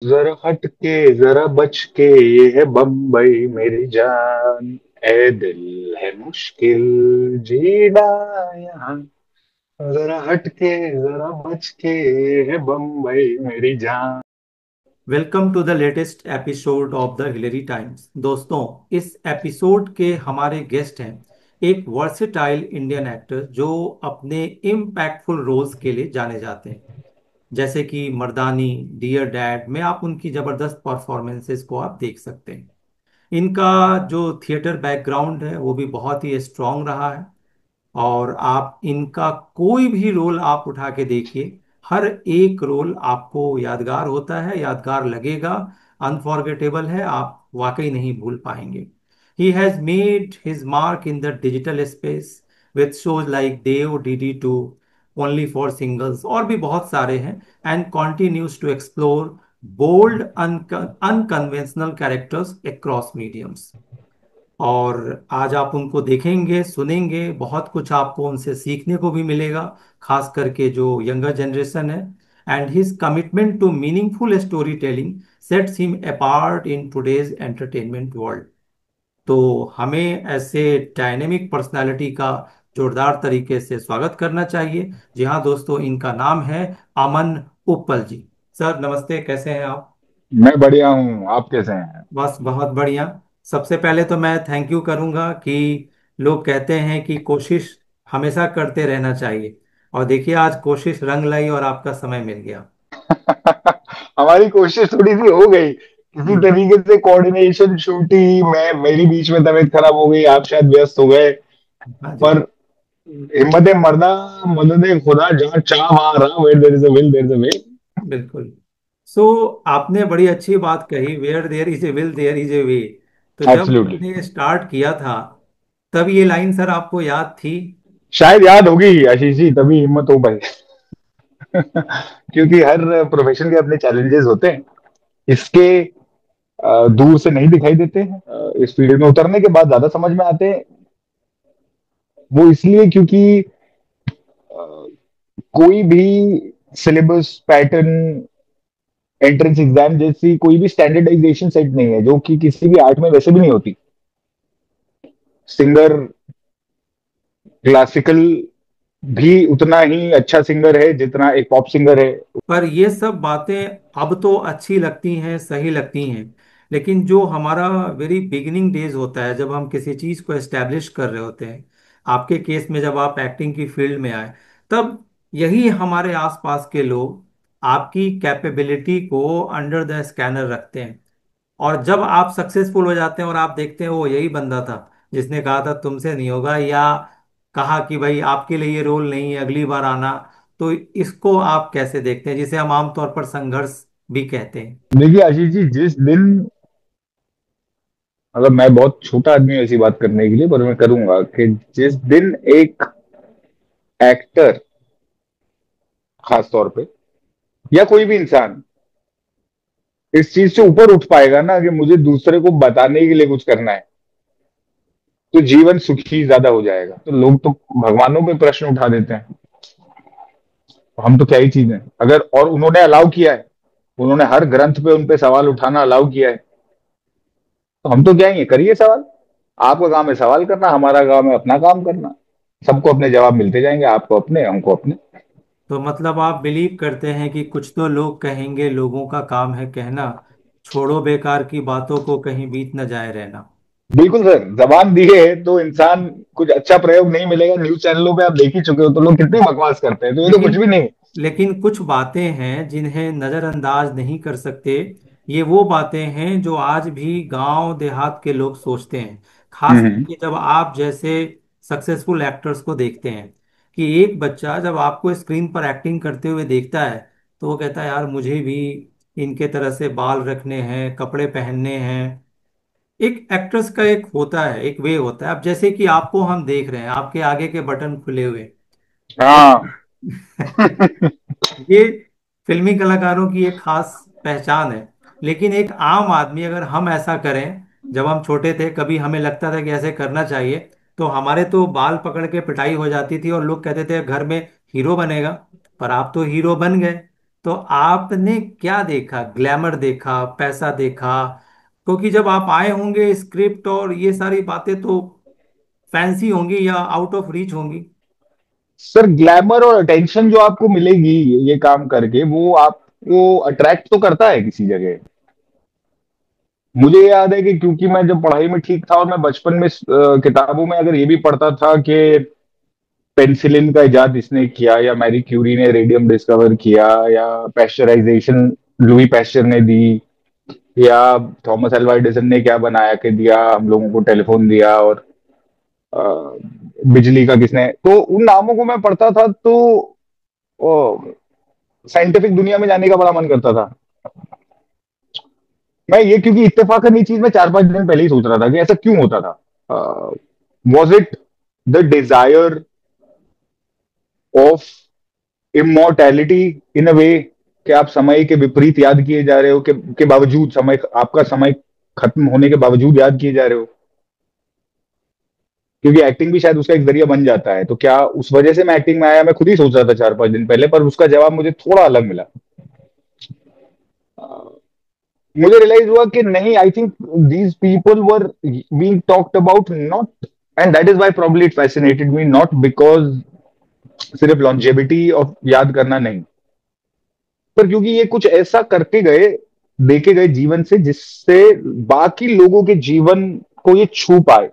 जरा हट के जरा बच के, ये है बम्बई मेरी जान। ए दिल है मुश्किल जीना यहाँ। जरा हट के जरा बच के, ये है बम्बई मेरी जान। Welcome to the latest episode of the Hillary Times. दोस्तों, इस एपिसोड के हमारे गेस्ट हैं एक वर्सेटाइल इंडियन एक्टर जो अपने इम्पैक्टफुल रोल्स के लिए जाने जाते हैं, जैसे कि मर्दानी, डियर डैड में आप उनकी जबरदस्त परफॉर्मेंसेस को आप देख सकते हैं। इनका जो थिएटर बैकग्राउंड है वो भी बहुत ही स्ट्रांग रहा है। और आप इनका कोई भी रोल आप उठा के देखिए, हर एक रोल आपको यादगार होता है, यादगार लगेगा, अनफॉरगेटेबल है, आप वाकई नहीं भूल पाएंगे। He has made his mark in the digital space with shows like Dev, DD2, only for singles और भी बहुत सारे हैं, and continues to explore bold unconventional characters across mediums. और आज आप उनको देखेंगे, सुनेंगे, बहुत कुछ आपको उनसे सीखने को भी मिलेगा, खास करके जो यंगर जनरेशन है। And his commitment to meaningful storytelling sets him apart in today's entertainment world. तो हमें ऐसे डायनेमिक पर्सनालिटी का जोरदार तरीके से स्वागत करना चाहिए। जी हाँ दोस्तों, इनका नाम है अमन उप्पल जी। सर नमस्ते, कैसे हैं आप? मैं बढ़िया हूँ, आप कैसे हैं? बस बहुत बढ़िया। सबसे पहले तो मैं थैंक यू करूंगा कि लोग कहते हैं कि कोशिश हमेशा करते रहना चाहिए, और देखिए आज कोशिश रंग लाई और आपका समय मिल गया। हमारी कोशिश थोड़ी सी हो गई, किसी हम्म। तरीके से कोऑर्डिनेशन शूटिंग में मेरी बीच में तबीयत खराब हो गई, आप शायद व्यस्त हो गए। हाँ जी। पर हिम्मत मर्दा, मदद खुदा, जहाँ चाह वहां रहा, where there is a will there is a way. बिल्कुल। सो आपने बड़ी अच्छी बात कही, where there is a will there is a way. तो जब एब्सोल्युटली। आपने स्टार्ट किया था तब ये लाइन सर आपको याद थी? शायद याद होगी आशीष जी, तभी हिम्मत हो पाई। क्योंकि हर प्रोफेशन के अपने चैलेंजेस होते हैं। इसके दूर से नहीं दिखाई देते हैं, इस फील्ड में उतरने के बाद ज्यादा समझ में आते हैं। वो इसलिए क्योंकि कोई भी सिलेबस पैटर्न, एंट्रेंस एग्जाम जैसी कोई भी स्टैंडर्डाइजेशन सेट नहीं है, जो कि किसी भी आर्ट में वैसे भी नहीं होती। सिंगर क्लासिकल भी उतना ही अच्छा सिंगर है जितना एक पॉप सिंगर है। पर ये सब बातें अब तो अच्छी लगती हैं, सही लगती हैं, लेकिन जो हमारा वेरी बिगिनिंग डेज होता है, जब हम किसी चीज को एस्टेब्लिश कर रहे होते हैं, आपके केस में जब आप एक्टिंग की फील्ड में आए, तब यही हमारे आसपास के लोग आपकी कैपेबिलिटी को अंडर द स्कैनर रखते हैं। और जब आप सक्सेसफुल हो जाते हैं और आप देखते हैं वो यही बंदा था जिसने कहा था तुमसे नहीं होगा, या कहा कि भाई आपके लिए ये रोल नहीं है, अगली बार आना, तो इसको आप कैसे देखते हैं, जिसे हम आमतौर पर संघर्ष भी कहते हैं? देखिए आशीष जी, जिस दिन, मतलब मैं बहुत छोटा आदमी हूं ऐसी बात करने के लिए, पर मैं करूंगा कि जिस दिन एक एक्टर, खास तौर पे, या कोई भी इंसान इस चीज से ऊपर उठ पाएगा ना कि मुझे दूसरे को बताने के लिए कुछ करना है, तो जीवन सुखी ज्यादा हो जाएगा। तो लोग तो भगवानों पे प्रश्न उठा देते हैं, तो हम तो क्या ही चीज है। अगर और उन्होंने अलाउ किया है, उन्होंने हर ग्रंथ पे उन पे सवाल उठाना अलाउ किया है, तो हम तो क्या ही है, करिए सवाल। आपका काम है सवाल करना, हमारा काम है अपना काम करना। सबको अपने जवाब मिलते जाएंगे, आपको अपने, हमको अपने। तो मतलब आप बिलीव करते हैं कि कुछ तो लोग कहेंगे, लोगों का काम है कहना, छोड़ो बेकार की बातों को, कहीं बीत न जाए रहना। बिल्कुल सर, जबान दी है तो इंसान, कुछ अच्छा प्रयोग नहीं मिलेगा। न्यूज चैनलों पे आप देख ही चुके हो, तो लोग कितनी बकवास करते हैं, तो ये तो कुछ लेकिन भी नहीं। लेकिन कुछ बातें हैं जिन्हें नजरअंदाज नहीं कर सकते। ये वो बातें हैं जो आज भी गांव देहात के लोग सोचते हैं, खास हम्म। करके जब आप जैसे सक्सेसफुल एक्टर्स को देखते हैं। कि एक बच्चा जब आपको स्क्रीन पर एक्टिंग करते हुए देखता है तो वो कहता है यार मुझे भी इनके तरह से बाल रखने हैं, कपड़े पहनने हैं। एक एक्ट्रेस का एक होता है, एक वे होता है। अब जैसे कि आपको हम देख रहे हैं, आपके आगे के बटन खुले हुए, तो हाँ। ये फिल्मी कलाकारों की एक खास पहचान है। लेकिन एक आम आदमी, अगर हम ऐसा करें, जब हम छोटे थे कभी हमें लगता था कि ऐसे करना चाहिए, तो हमारे तो बाल पकड़ के पिटाई हो जाती थी और लोग कहते थे घर में हीरो बनेगा। पर आप तो हीरो बन गए। तो आपने क्या देखा? ग्लैमर देखा, पैसा देखा? क्योंकि जब आप आए होंगे, स्क्रिप्ट और ये सारी बातें तो फैंसी होंगी या आउट ऑफ रीच होंगी। सर ग्लैमर और अटेंशन जो आपको मिलेगी ये काम करके, वो आपको अट्रैक्ट तो करता है किसी जगह। मुझे याद है कि क्योंकि मैं जब पढ़ाई में ठीक था और मैं बचपन में किताबों में अगर ये भी पढ़ता था कि पेनिसिलिन का इजाद इसने किया, या मैरी क्यूरी ने रेडियम डिस्कवर किया, या पेस्चराइजेशन लुई पेस्चर ने दी, या थॉमस अल्वा एडिसन ने क्या बनाया के दिया हम लोगों को, टेलीफोन दिया, और अ, बिजली का किसने, तो उन नामों को मैं पढ़ता था तो साइंटिफिक दुनिया में जाने का बड़ा मन करता था मैं। ये क्योंकि इत्तेफाकन ये चीज मैं 4-5 दिन पहले ही सोच रहा था कि ऐसा क्यों होता था। Was it the desire of immortality in a way, कि आप समय के विपरीत याद किए जा रहे हो, के बावजूद समय, आपका समय खत्म होने के बावजूद याद किए जा रहे हो, क्योंकि एक्टिंग भी शायद उसका एक जरिया बन जाता है। तो क्या उस वजह से मैं एक्टिंग में आया, मैं खुद ही सोच रहा था 4-5 दिन पहले, पर उसका जवाब मुझे थोड़ा अलग मिला। मुझे रियलाइज हुआ कि नहीं, I think these people were being talked about not, and that is why probably it fascinated me, not because सिर्फ लॉन्जेविटी ऑफ याद करना नहीं, पर क्योंकि ये कुछ ऐसा करके गए, देखे गए जीवन से, जिससे बाकी लोगों के जीवन को ये छू पाए।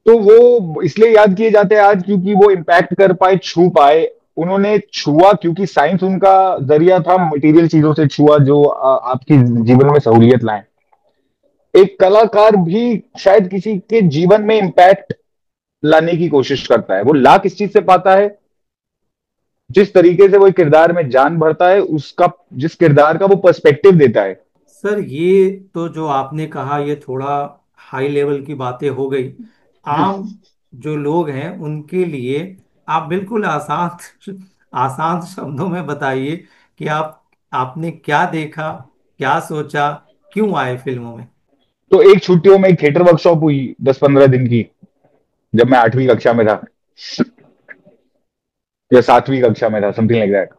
तो वो इसलिए याद किए जाते हैं आज, क्योंकि वो इम्पैक्ट कर पाए, छू पाए। उन्होंने छुआ क्योंकि साइंस उनका जरिया था, मटेरियल चीजों से छुआ जो आपकी जीवन में सहूलियत लाए। एक कलाकार भी शायद किसी के जीवन में इम्पैक्ट लाने की कोशिश करता है। वो ला किस चीज से पाता है? जिस तरीके से वो एक किरदार में जान भरता है, उसका, जिस किरदार का वो पर्सपेक्टिव देता है। सर ये तो जो आपने कहा ये थोड़ा हाई लेवल की बातें हो गई। आम जो लोग हैं उनके लिए आप बिल्कुल आसान आसान शब्दों में बताइए कि आपने क्या देखा, क्या सोचा, क्यों आए फिल्मों में। तो एक छुट्टियों में एक थिएटर वर्कशॉप हुई 10-15 दिन की, जब मैं 8वीं कक्षा में था या 7वीं कक्षा में था, समथिंग लाइक दैट।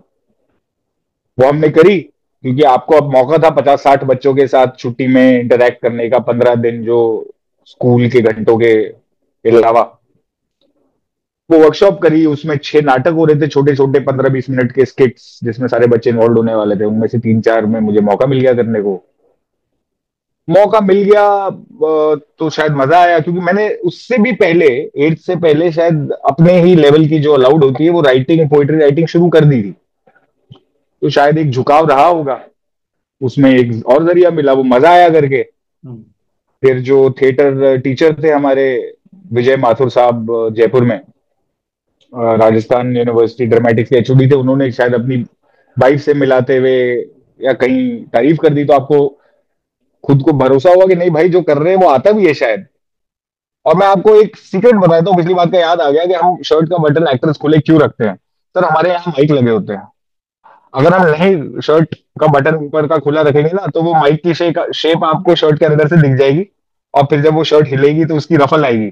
वो हमने करी क्योंकि आपको अब मौका था 50-60 बच्चों के साथ छुट्टी में इंटरेक्ट करने का, 15 दिन जो स्कूल के घंटों के अलावा। वो वर्कशॉप करी, उसमें 6 नाटक हो रहे थे, छोटे छोटे 15-20 मिनट के स्किट्स, जिसमें सारे बच्चे इन्वॉल्व होने वाले थे। उनमें से 3-4 में मुझे मौका मिल गया करने को। मौका मिल गया तो शायद मजा आया, क्योंकि मैंने उससे भी पहले, 8th से पहले शायद अपने ही लेवल की जो अलाउड होती है वो राइटिंग, पोइट्री राइटिंग शुरू कर दी थी। तो शायद एक झुकाव रहा होगा, उसमें एक और जरिया मिला, वो मजा आया करके। हम्म। फिर जो थिएटर टीचर थे हमारे, विजय माथुर साहब, जयपुर में, राजस्थान यूनिवर्सिटी ड्रामेटिक्स के एचओडी थे, उन्होंने शायद अपनी वाइफ से मिलाते हुए या कहीं तारीफ कर दी, तो आपको खुद को भरोसा हुआ कि नहीं भाई, जो कर रहे हैं वो आता भी है शायद। और मैं आपको एक सीक्रेट बताता हूँ, पिछली बात का याद आ गया, कि हम शर्ट का बटन एक्टर्स खुले क्यों रखते हैं। सर हमारे यहाँ माइक लगे होते हैं। अगर हम नहीं शर्ट का बटन ऊपर का खुला रखेंगे ना, तो वो माइक की शेप आपको शर्ट के अंदर से दिख जाएगी, और फिर जब वो शर्ट हिलेगी तो उसकी रफल आएगी।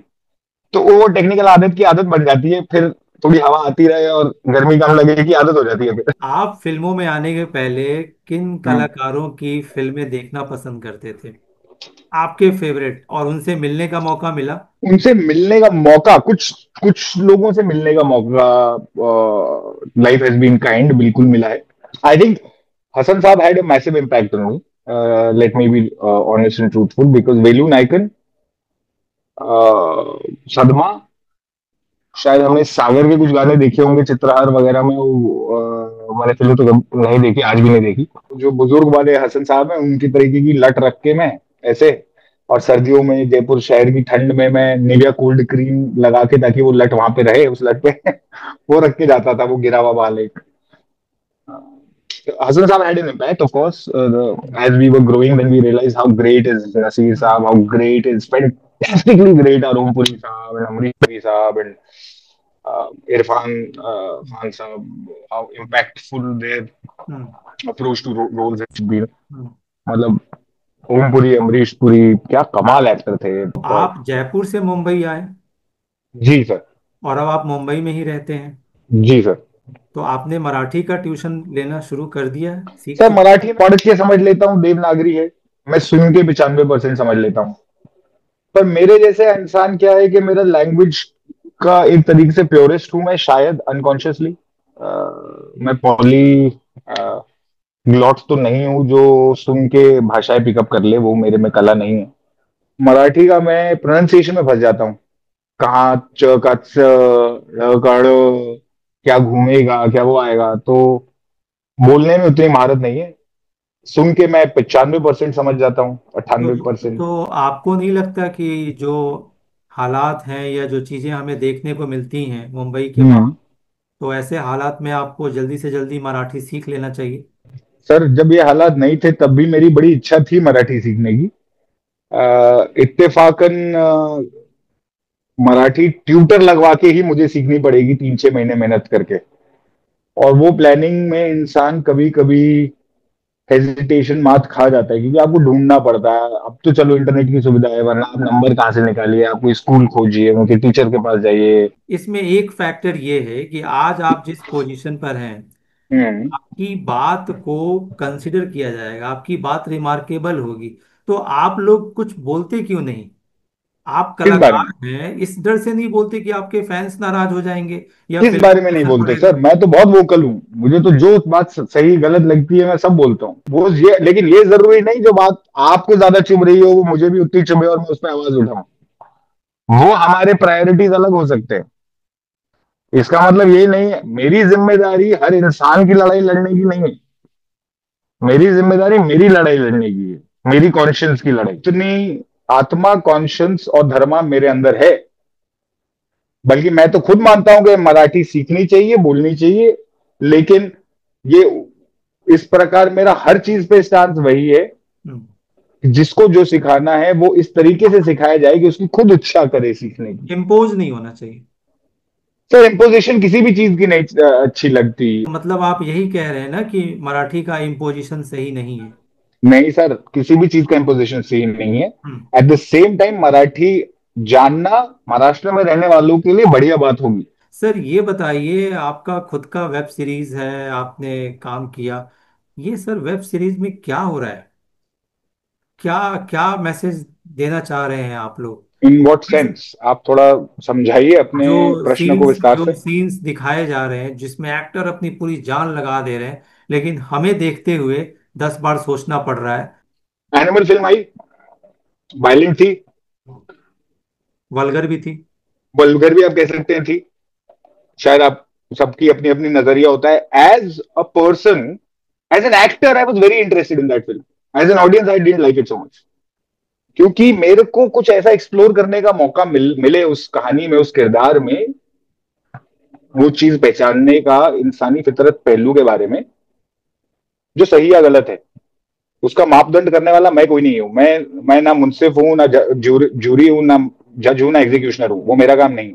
तो वो टेक्निकल आदत की आदत बन जाती है, फिर थोड़ी हवा आती रहे और गर्मी कम लगे की आदत हो जाती है फिर। आप फिल्मों में आने के पहले किन हम्म। कलाकारों की फिल्में देखना पसंद करते थे, आपके फेवरेट, और उनसे मिलने का मौका मिला? उनसे मिलने का मौका, कुछ कुछ लोगों से मिलने का मौका, लाइफ हैज बीन काइंड, बिल्कुल मिला है। आई थिंक हसन साहब had a massive impact on me, let me be honest and truthful, because Velu Nikon, सदमा, शायद हमने सागर के कुछ गाने देखे होंगे चित्रहार वगैरह में, वो मैंने फिल्म तो नहीं देखी, आज भी नहीं देखी। जो बुजुर्ग वाले हसन साहब हैं, उनकी तरीके की लट रख के मैं ऐसे, और सर्दियों में जयपुर शहर की ठंड में मैं निविया कोल्ड क्रीम लगा के, ताकि वो लट वहां पे रहे, उस लट पे वो रख के जाता था, वो गिरा हुआ बाल एक। Hassan Saab had an impact, of course. As we were growing, then we realized how great is Nasir Saab, how great is, fantastically great are Om Puri Saab and Amrish Puri Saab and Irfan Khan Saab, how impactful their hmm. approach to roles has been. हम्म। मतलब ओम पुरी, अमरीश पुरी, क्या कमाल actor थे। आप जयपुर से मुंबई आए जी sir. और अब आप मुंबई में ही रहते हैं। जी सर। तो आपने मराठी का ट्यूशन लेना शुरू कर दिया, सीख सर चुके? मराठी पढ़ के समझ लेता हूँ, देवनागरी है। मैं सुन के 95% समझ लेता हूँ। पर मेरे जैसे इंसान क्या है कि मेरा लैंग्वेज का एक तरीके से प्योरिस्ट हूं मैं, शायद अनकॉन्शियसली। मैं पॉली ग्लॉट तो नहीं हूँ जो सुन के भाषाएं पिकअप कर ले, वो मेरे में कला नहीं है। मराठी का मैं प्रोनाउंसिएशन में फंस जाता हूँ। कहाँ च का च, ड़ का ड़, क्या घूमेगा, क्या वो आएगा, तो बोलने में उतनी महारत नहीं है। सुन के मैं 95% समझ जाता हूँ, अट्ठानवे तो परसेंट तो आपको नहीं लगता कि जो हालात हैं या जो चीज़ें हमें देखने को मिलती हैं मुंबई के बाहर, हम्म। तो ऐसे हालात में आपको जल्दी से जल्दी मराठी सीख लेना चाहिए? सर जब ये हालात नहीं थे तब भी मेरी बड़ी इच्छा थी मराठी सीखने की। इत्तेफाकन मराठी ट्यूटर लगवा के ही मुझे सीखनी पड़ेगी, 3-6 महीने मेहनत करके। और वो प्लानिंग में इंसान कभी कभी हेजिटेशन मात खा जाता है, क्योंकि आपको ढूंढना पड़ता है। अब तो चलो इंटरनेट की सुविधा है, वरना आप नंबर कहाँ से निकालिए, आपको स्कूल खोजिए, उनके टीचर के पास जाइए। इसमें एक फैक्टर ये है कि आज आप जिस पोजीशन पर हैं, हम्म। आपकी बात को कंसिडर किया जाएगा, आपकी बात रिमार्केबल होगी। तो आप लोग कुछ बोलते क्यों नहीं? आप किस बारे कलाकार में? हैं, इस डर से नहीं बोलते कि आपके फैंस नाराज हो जाएंगे या किस फिल्म बारे में पर नहीं असर बोलते पड़ेगा। सर? मैं तो बहुत वोकल हूँ, मुझे तो जो बात सही गलत लगती है मैं सब बोलता हूँ वो ये, लेकिन ये जरूरी नहीं जो बात आपको ज्यादा चुभ रही हो वो मुझे भी उतनी चुभे और मैं उस पर आवाज उठाऊं। वो हमारे प्रायोरिटीज अलग हो सकते हैं। इसका मतलब यही नहीं है, मेरी जिम्मेदारी हर इंसान की लड़ाई लड़ने की नहीं है। मेरी जिम्मेदारी मेरी लड़ाई लड़ने की है, मेरी कॉन्शियंस की लड़ाई। इतनी आत्मा, कॉन्शियंस और धर्मा मेरे अंदर है। बल्कि मैं तो खुद मानता हूं कि मराठी सीखनी चाहिए, बोलनी चाहिए। लेकिन ये इस प्रकार मेरा हर चीज पे स्टांस वही है हम्म। कि जिसको जो सिखाना है वो इस तरीके से सिखाया जाए कि उसकी खुद इच्छा करे सीखने की। इम्पोज नहीं होना चाहिए। सर इम्पोजिशन किसी भी चीज की नहीं अच्छी लगती। मतलब आप यही कह रहे हैं ना कि मराठी का इम्पोजिशन सही नहीं है? नहीं सर, किसी भी चीज का इम्पोजिशन सही नहीं है। हम्म। At the same time Marathi जानना महाराष्ट्र में रहने वालों के लिए बढ़िया बात होगी। सर ये बताइए, आपका खुद का वेब सीरीज है, आपने काम किया, ये सर वेब सीरीज में क्या हो रहा है? क्या क्या मैसेज देना चाह रहे हैं आप लोग? In what sense? आप थोड़ा समझाइए अपने प्रश्न को विस्तार से। जो सीन्स दिखाए जा रहे हैं जिसमें एक्टर अपनी पूरी जान लगा दे रहे हैं, लेकिन हमें देखते हुए 10 बार सोचना पड़ रहा है। एनिमल फिल्म आई, वायलेंट थी, वल्गर भी थी। वल्गर भी आप कह सकते हैं थी। शायद आप सबकी अपनी अपनी नजरिया होता है। As a person, as an actor, I was very interested in that film. As an audience I didn't like it so much, क्योंकि मेरे को कुछ ऐसा एक्सप्लोर करने का मौका मिले उस कहानी में, उस किरदार में, वो चीज पहचानने का इंसानी फितरत पहलू के बारे में, जो सही या गलत है। उसका मापदंड करने वाला मैं कोई नहीं हूं। मैं ना मुंसिफ हूं, ना जूरी हूं, ना जज हूं, ना एग्जीक्यूशनर हूं। वो मेरा काम नहीं।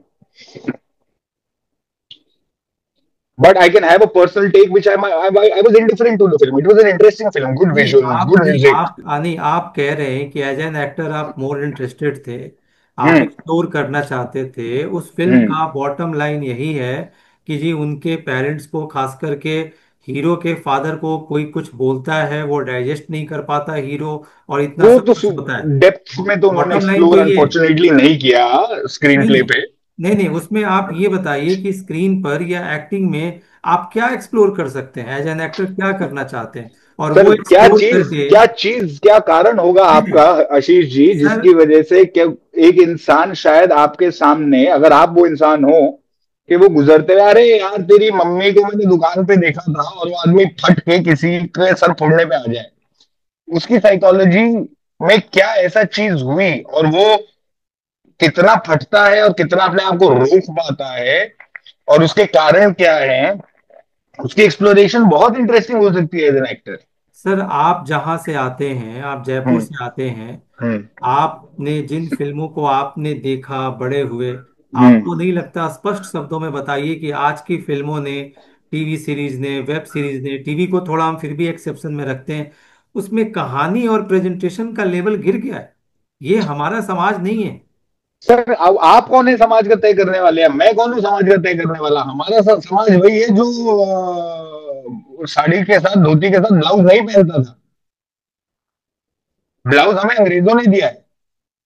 But I can have a personal take, which I was indifferent to the film. It was an interesting film, good नहीं visuals, आप good नहीं music. आप नहीं, आप कह रहे हैं कि एज एन एक्टर आप मोर इंटरेस्टेड थे, आप हम्म। एक्सप्लोर करना चाहते थे। उस फिल्म हम्म। का बॉटम लाइन यही है कि जी उनके पेरेंट्स को, खास करके हीरो के फादर को, कोई कुछ बोलता है वो डाइजेस्ट नहीं कर पाता हीरो, और इतना वो सब तो कुछ होता है। डेप्थ में तो उन्होंने बॉटम लाइन एक्सप्लोर वही है। अनफॉर्चुनेटली नहीं किया स्क्रीन नहीं प्ले नहीं पे। नहीं नहीं, उसमें आप ये बताइए कि स्क्रीन पर या एक्टिंग में आप क्या एक्सप्लोर कर सकते हैं, एज एन एक्टर क्या करना चाहते हैं, और सर वो एक्सप्लोर करके। क्या कारण होगा नहीं आपका, नहीं आशीष जी, सर। जिसकी वजह से क्या एक इंसान शायद आपके सामने, अगर आप वो इंसान हो कि वो गुजरते हुए, अरे यार तेरी मम्मी को मैंने दुकान पे देखा था, और वो आदमी फट के किसी के सर फोड़ने पे आ जाए, उसकी साइकोलॉजी में क्या ऐसा चीज हुई, और वो कितना फटता है और कितना अपने आप को रोक पाता है, और उसके कारण क्या है, उसकी एक्सप्लोरेशन बहुत इंटरेस्टिंग हो सकती है एज एन एक्टर। सर आप जहां से आते हैं, आप जयपुर हम्म। से आते हैं, हम्म। आपने जिन फिल्मों को आपने देखा बड़े हुए, हम्म। आपको नहीं लगता, स्पष्ट शब्दों में बताइए कि आज की फिल्मों ने, टीवी सीरीज ने, वेब सीरीज ने, टीवी को थोड़ा हम फिर भी एक्सेप्शन में रखते हैं, उसमें कहानी और प्रेजेंटेशन का लेवल गिर गया है। ये हमारा समाज नहीं है। सर अब आप कौन है समाज का तय करने वाले हैं? मैं कौन हूँ समाज का तय करने वाला? हमारा समाज वही है जो साड़ी के साथ, धोती के साथ ब्लाउज नहीं पहनता था। ब्लाउज हमें अंग्रेजों ने दिया है।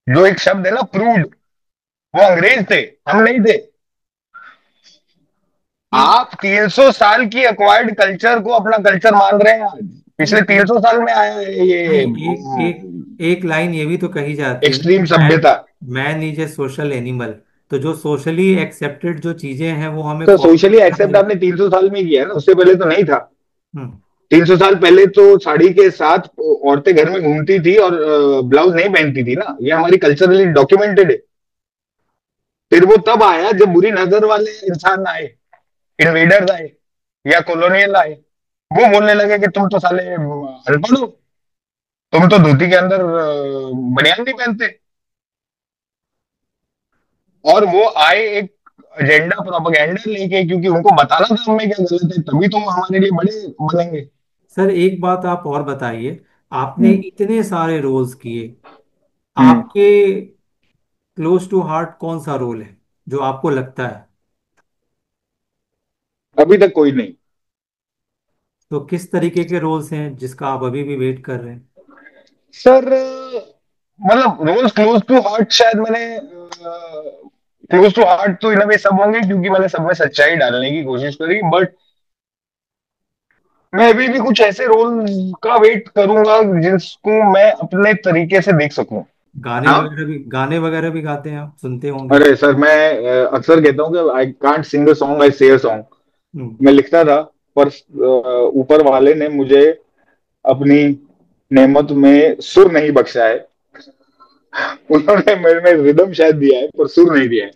जो एक शब्द है ना, प्रूड, वो अंग्रेज थे, हम नहीं थे। नहीं आप 300 साल की अक्वायर्ड कल्चर को अपना कल्चर मान रहे हैं आज। पिछले नहीं 300 साल में आया है ये नहीं, एक एक एक लाइन ये भी तो कही जाती है ना कि एक्सट्रीम सभ्यता। Man is a social animal. तो जो सोशली एक्सेप्टेड जो चीजें हैं वो हमें तो फॉलो सोशली करना एक्सेप्ट पड़ेगी। आपने 300 साल में किया है ना, उससे पहले तो नहीं था। हम्म। 300 साल पहले तो साड़ी के साथ औरतें घर में घूमती थी और ब्लाउज नहीं पहनती थी ना, ये हमारी कल्चरली डॉक्यूमेंटेड है। फिर वो तब आया जब बुरी नजर वाले इंसान आए, इन्वेडर्स आए या कॉलोनियल आए। वो बोलने लगे कि तुम तो साले अनपढ़ हो, तुम तो धोती के अंदर बनियान नहीं पहनते। और वो आए एक एजेंडा, प्रोपेगेंडा लेके, क्योंकि उनको बताना था हमें क्या गलत है, तभी तुम हमारे लिए बड़े बनेंगे। सर एक बात आप और बताइए, आपने हम्म। इतने सारे रोल्स किए, हम्म। आपके क्लोज टू हार्ट कौन सा रोल है जो आपको लगता है? अभी तक कोई नहीं। तो किस तरीके के रोल्स हैं जिसका आप अभी भी वेट कर रहे हैं? सर मतलब रोज क्लोज टू हार्ट, शायद मैंने क्लोज टू हार्ट तो इन वे सब होंगे, क्योंकि मैंने सब में सच्चाई डालने की कोशिश करी। बट मैं अभी भी कुछ ऐसे रोल का वेट करूंगा जिसको मैं अपने तरीके से देख सकूं। हाँ। गाने वगैरह भी गाते हैं, आप सुनते होंगे। अरे सर, मैं अक्सर कहता हूँ कि I can't Singh a song, आई से अ सॉन्ग। हम्म। मैं लिखता था, पर ऊपर वाले ने मुझे अपनी नेमत में सुर नहीं बख्शा है। उन्होंने मेरे में रिदम शायद दिया है, पर सुर नहीं दिया है।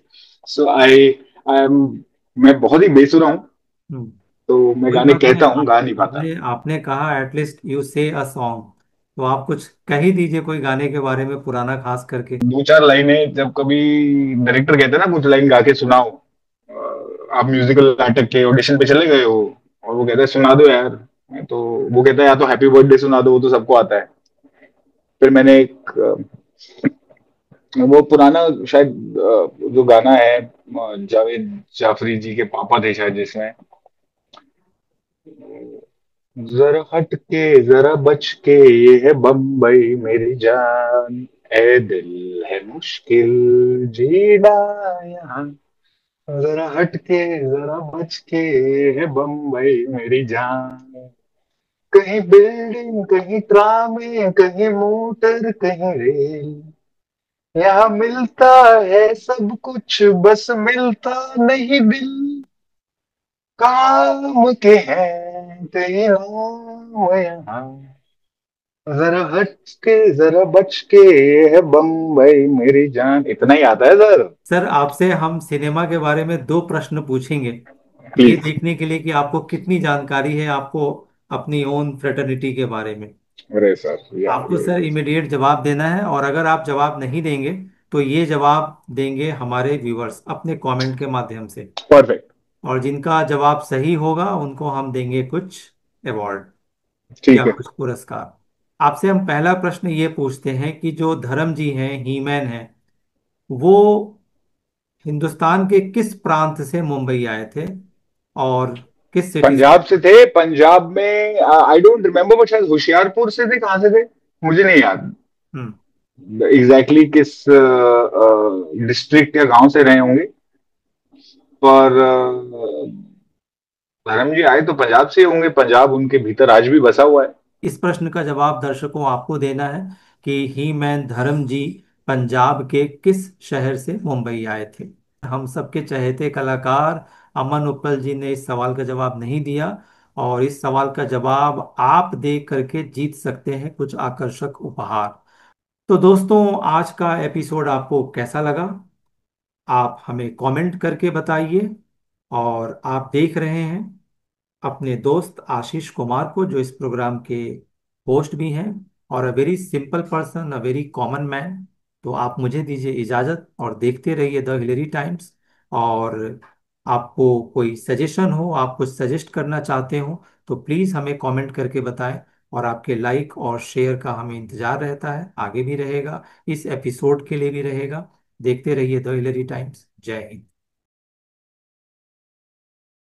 सो आई एम मैं बहुत ही बेसुरा हूँ। हम्म। तो मैं कोई गाने बात नहीं, कहता हूँ, गा नहीं पाता। आपने आपने कहा एटलीस्ट यू से अ सॉन्ग, तो आप कुछ कह ही दीजिए कोई गाने के बारे में, पुराना खास करके। दो चार लाइनें जब कभी डायरेक्टर कहते हैं ना कुछ लाइन गा के सुनाओ, आप म्यूजिकल नाटक के ऑडिशन पे चले गए हो और वो कहते हैं सुना दो यार, मैं तो, वो कहता है या तो हैप्पी बर्थडे सुना दो, वो तो सबको आता है। फिर मैंने एक वो पुराना शायद जो गाना है, जावेद जाफरी जी के पापा थे शायद, जिसमें जरा हट के जरा बच के, ये है बम्बई मेरी जान, ए दिल है मुश्किल जीना यहाँ, जरा हट के जरा बच के, ये है बम्बई मेरी जान। कहीं बिल्डिंग, कहीं ट्रामे, कहीं मोटर, कहीं रेल, यहाँ मिलता है सब कुछ, बस मिलता नहीं दिल। काम के हैं कई नाम यहाँ, जरा हट के जरा बच के, ये है बम्बई मेरी जान। इतना ही आता है सर। सर आपसे हम सिनेमा के बारे में दो प्रश्न पूछेंगे, ये प्लीज। देखने के लिए कि आपको कितनी जानकारी है आपको अपनी ओन फ्रेटर्निटी के बारे में। अरे सर, या आपको सर इमीडिएट जवाब देना है, और अगर आप जवाब नहीं देंगे तो ये जवाब देंगे हमारे व्यूअर्स अपने कमेंट के माध्यम से। परफेक्ट। और जिनका जवाब सही होगा उनको हम देंगे कुछ अवार्ड या ठीक है। कुछ पुरस्कार। आपसे हम पहला प्रश्न ये पूछते हैं कि जो धर्म जी हैं, हीमैन हैं, वो हिंदुस्तान के किस प्रांत से मुंबई आए थे और किस सिटी से? पंजाब से थे। पंजाब में आई डोंट रिमेम्बर, बट शायद होशियारपुर से थे, कहाँ से थे मुझे नहीं याद हम्म। एग्जैक्टली किस डिस्ट्रिक्ट या गांव से रहे होंगे। पर धर्म जी आए तो पंजाब से ही होंगे, पंजाब उनके भीतर आज भी बसा हुआ है। इस प्रश्न का जवाब दर्शकों आपको देना है कि ही मैन धर्म जी पंजाब के किस शहर से मुंबई आए थे। हम सबके चहेते कलाकार अमन उपल जी ने इस सवाल का जवाब नहीं दिया, और इस सवाल का जवाब आप दे करके जीत सकते हैं कुछ आकर्षक उपहार। तो दोस्तों, आज का एपिसोड आपको कैसा लगा? आप हमें कमेंट करके बताइए। और आप देख रहे हैं अपने दोस्त आशीष कुमार को, जो इस प्रोग्राम के होस्ट भी हैं, और a very simple person, a very common man. तो आप मुझे दीजिए इजाज़त और देखते रहिए द हिलरी टाइम्स। और आपको कोई सजेशन हो, आप कुछ सजेस्ट करना चाहते हो, तो प्लीज़ हमें कमेंट करके बताएं। और आपके लाइक और शेयर का हमें इंतज़ार रहता है, आगे भी रहेगा, इस एपिसोड के लिए भी रहेगा। देखते रहिए द हिलरी टाइम्स। जय हिंद।